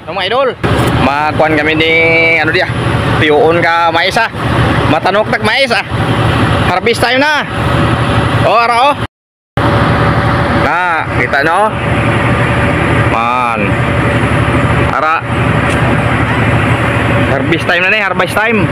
mga idol. Magkuhan kami ni ano dia. Tuyuon ka mais ah. Matanok tak mais ah. Harvest time na. Oh, ara oh. Nah, kita no. Man. Ara. Harvest time na nih, harvest time.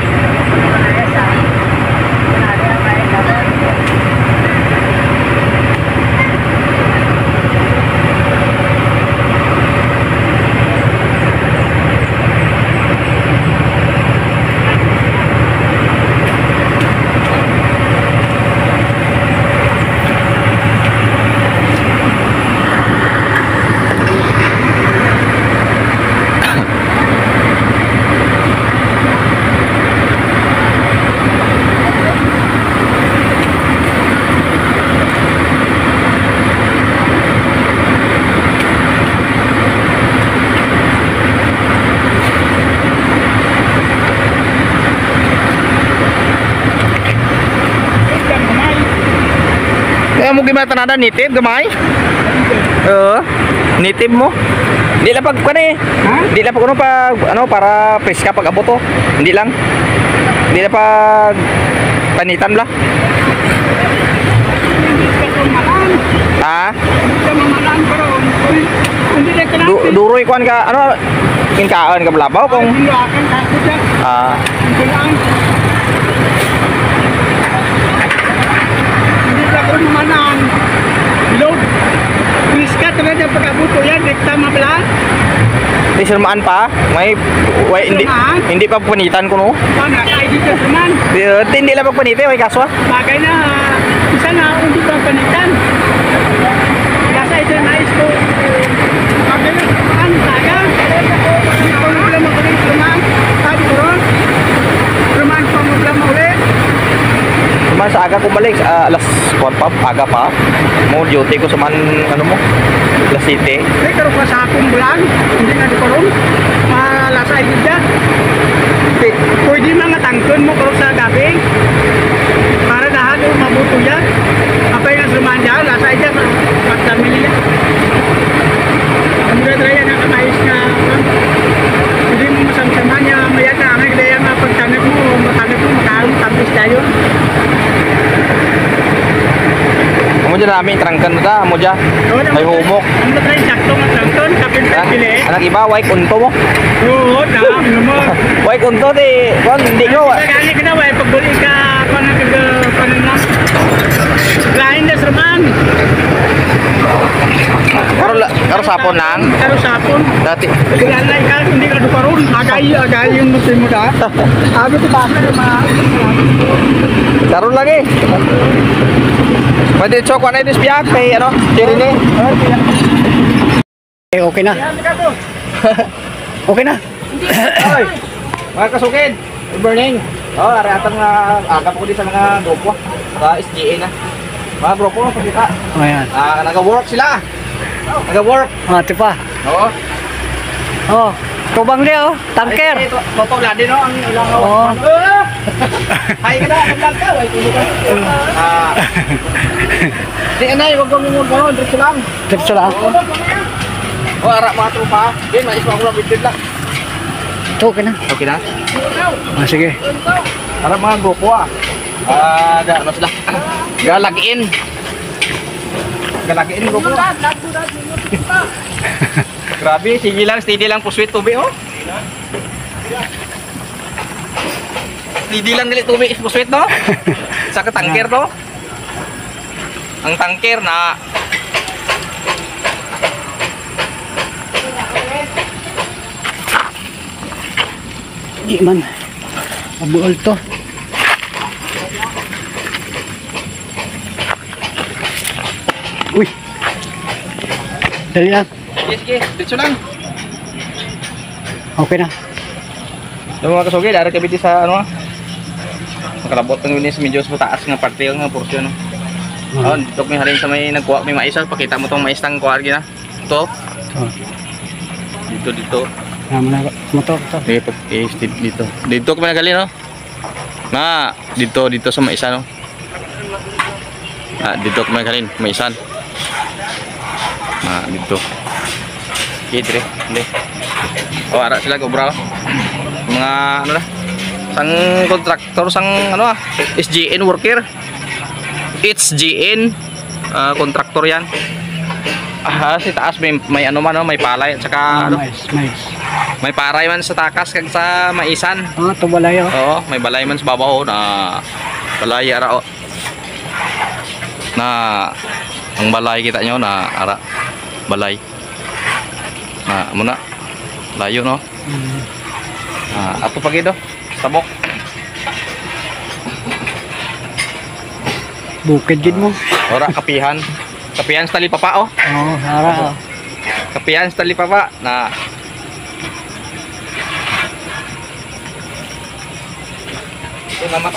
Mo gimana tanada nitib gamay? Nitib mo. Hindi lang pag kani. Hindi lang pag ano pag ano para preska pag abot to. Hindi lang. Hindi lang pag panitan la. Duroy kuan ka ano kinkaan ka blabaw kung manan load priska talaga pagkabuto yan rekta mabla di sermaan pa may hindi pa panitan kuno mana kay dito man hindi lang pagpanite way kaswa bagay na isa na hindi pa panitan kasi ito na isto bagay na an taga kung wala mo kunin man sabi ko ron man pa mo lang ulit. Mas aga ko balik alas 4 pa, aga pa. Mo duty ko sa man ano mo. Alas 7. Eh pero pa sa akong bulan, hindi na ko ron. Malasay dia. Pwede mga tangkon mo ko sa gabi. Para dahan mo mabuto yan. Apa yung sumanja, lasay dia magdami nila. Ang gaya na kamais na hindi mo masamsaman niya maya na ang gaya nga pagtanag mo makaroon tapos tayo. Amo dyan namin, trangkan na ta, amo dyan. May humok. Ang matray sakto nga trangkan, kapin pili. Anak iba, way kunto mo. Oo, naam naman. Way kunto, hindi ko. Kaya ka na, way, pagbuli ka, panunang. Lain na serman. Karo sapon lang? Karo sapon. Dati. Lalay ka, hindi ka duparon. Agay yung musim mo da. Sabi ko baka na mga. Karo lagi. Pwede chokwa na ito spiyak kay ano? Sirine. Okay na. Okay na. Oy. Mga kasukid. Burning. Oh, ari atang agap ko di sa mga grupo. Sa SGA na. Mga grupo na pagkita. Ayan. Nag-work sila. Nag-work. Ate pa. Oo. Oh. Tubang dia oh, tanker. Totoo lang din ang ilang oh. Hay ka na, naglag ka. Di anay, wag mong gano'n, diretso lang. Diretso lang. Oh, ara mga trupa. Di, mais mo lang bidid lang. Okay na. Okay na? Sige. Ara mga grupo ano sila? Galagiin. Galagiin grupo. Grabe, sige lang, steady lang po sweet tubig oh. Steady lang galit tubig po sweet no? Sa tangker to. Ang tangker na di man. Mabuol to. Uy. Dali lang. Sige, dito lang. Okay na. Yung mga kasugid, dari kabiti sa ano makalabot ng winis medyo sa taas nga parte nga porsyon no. Dito may halin sa may nagkuha may mais, pakita mo tong mais tang kuha gina. To. Dito. Naman na motor to. Dito. Dito ko magaling no. Na, dito sa mais no. Dito ko magaling, maisan. Dito. Okay, dire. Oh, ara sila gobra. Mga ano na? Sang kontraktor sang ano SGN worker. It's GN kontraktor yan. Si taas may ano man, may palay at saka ano, may paray man sa takas kag sa maisan. To balay Oo, may balay man sa babaw na balay ara na ang balay kita nyo na ara balay na muna layo no. Ato pagi do tabok bukid gid mo. ora kapihan sa talipapa Hara. kapihan sa talipapa na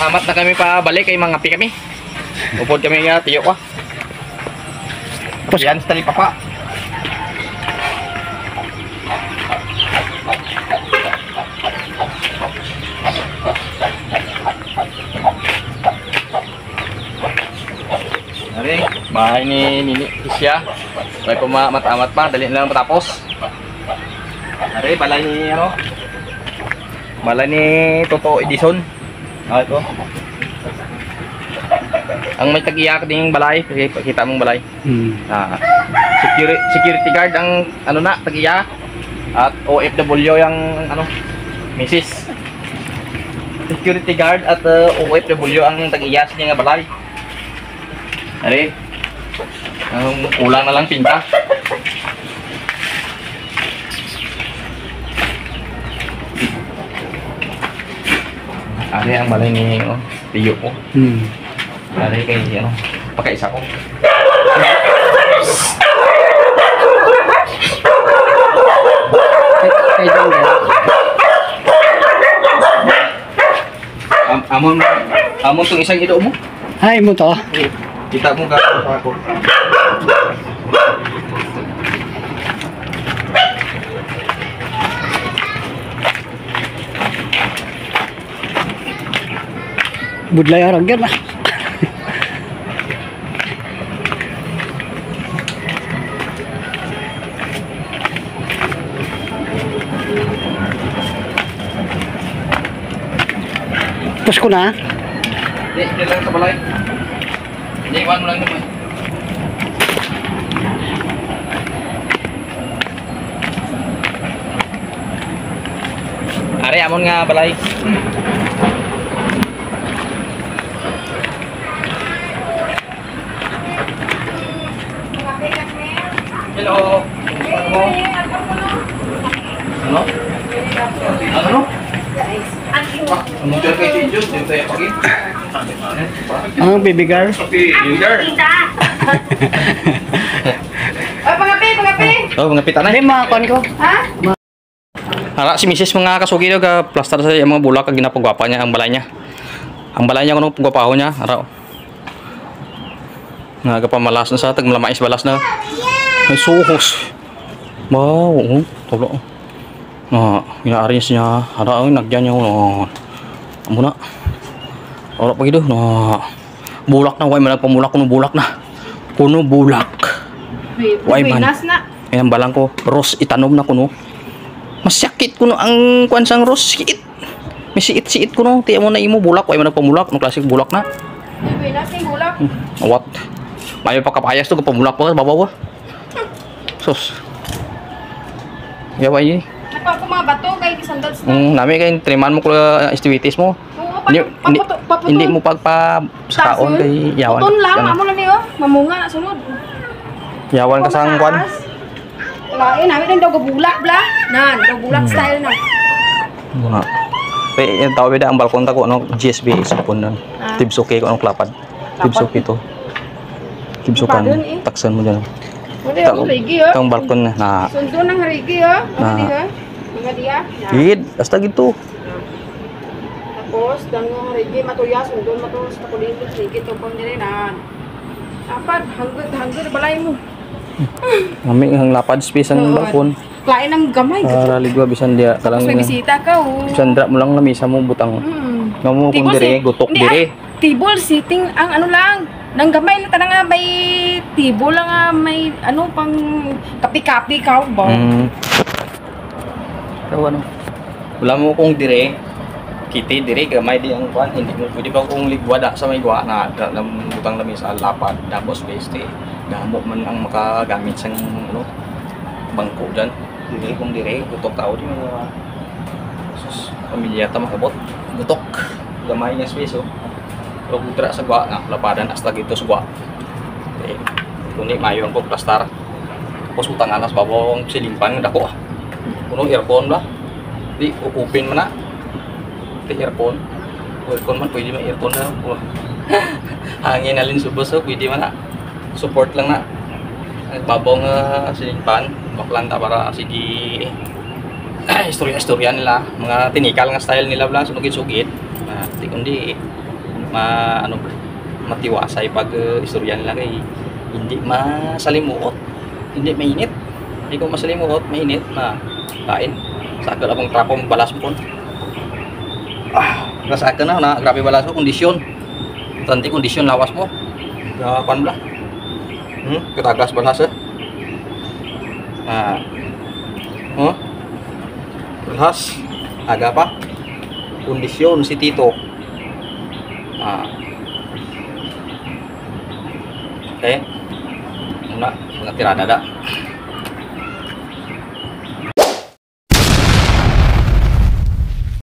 amat na kami pa balik kay mga api kami. Upod kami nga tiyo ko. Kapihan sa talipapa. Ari, bahay ni Nini Isya. May pumamat-amat pa, dali na lang matapos. Ari, balay ni ano? Balay ni Toto Edison. Ito. Ang may tag-iyak ding balay, pakita mong balay. Security guard ang ano na, tag-iyak. At OFW yung ano, Mrs. Security guard at OFW ang tag-iyak niya nga balay. Ari, kulang na lang pinta. Ari ang balay ni tiyo ko. Ari kay ano, pakaisa ko. Kay dong. Amon tong isang ido mo. Hay mo to. Kita mo ka ako. Budlay arang gyud lah. Tapos ko na. Hindi lang sa balay. Hindi, iwan mo lang naman. Ari, amon nga balay. Hello. Ano? Ano? Ano kaya kayo si Diyos? Dito tayo pagi. Ang bibigar. Bibigar. Pangapi. Oh, mga pita na. Ay mga kon ko. Ha? Hala, si Mrs. mga kasugi daw ka plaster sa mga bulak kag ginapagwapa niya ang balay niya. Ang balay niya kuno pagwapaho niya, ara. Nagapamalas na sa tag malamais balas na. May suhos. Wow, tolo. Inaari niya. Ara ang nagyan niya no. Amo na. Ora pagi do no. Bulak na way man pamulak kuno bulak na. Kuno bulak. Way man. Ayan balang ko, ros itanom na kuno. Masakit kuno ang kuan sang ros siit. May siit kuno, tiya mo na imo bulak, way man pamulak, no klasik bulak na. Pinas ni bulak. What? May pakapayas to pamulak pa babaw. Sus. Yawa yi. Napa ko mga bato kay sandals na. Nami kay triman mo ko activities mo. Hindi mo pagpa sakaon kay yawan. Tuton lang, amo lang niyo. Mamunga na sunod. Yawan ka sang kwan. Lain namin din daw bulak bla. Nan, daw bulak style na. Muna. Pe yung tao beda ang balkon ta ko ano GSB isupon nun. Tibsuke ko anong klapad. Tibsuke to. Tibsukan. Taksan mo diyan. Wala ako rigi oh. Tang balkon na. Sundo nang rigi oh. Ano di ha? Mga diya. Hid, hasta gitu. Tapos dango rigi matuyas sundo matus ta kulin rigi to pang dire nan. Dapat hanggut balay mo. Ngami ang lapad space ang balkon. Lain ang gamay. Para ligwa bisan dia kalang. May bisita ka oh. Sandra mo lang lamisa mo butang. Ngamo kung dire gutok dire. Table sitting ang ano lang. Nang gamay lang tanang nga may table lang nga may ano pang kapi-kapi ka ba? Pero ano, wala mo kung dire, kiti dire, gamay di ang kuhan, hindi mo pwede pa kung ligwada sa may gwa na butang lamin sa lapad, tapos peste, gamo man ang makagamit sa ano, bangko dyan. Dire kung dire, gutok tao di mga sus, pamilya ta makabot, gutok, gamay nga space oh. Pero kutra sa gwa, na lapadan hasta gito sa gwa. Okay. Kundi mayon ko plastar. Tapos utang anas babong silimpan ng dako. Puno earphone ba? Di open man na. Di earphone. Earphone man pwede man earphone na. Oh. Hangin alin subos so pwede man na. Support lang na. Babong silimpan baklang ta para sige istorya nila, mga tinikal nga style nila bla sugit-sugit. Di kundi ano matiwasay pag istorya nila kay hindi masalimuot, hindi mainit. Hindi ko masalimuot, mainit na kain. Sa akin abang trapong balas mo. Sa akin na grabe balas mo kondisyon. Tanti kondisyon lawas mo. Gapan bla. Ketagas balas Balas aga pa. Kondisyon si Tito. Okay. Muna, mga tirada da.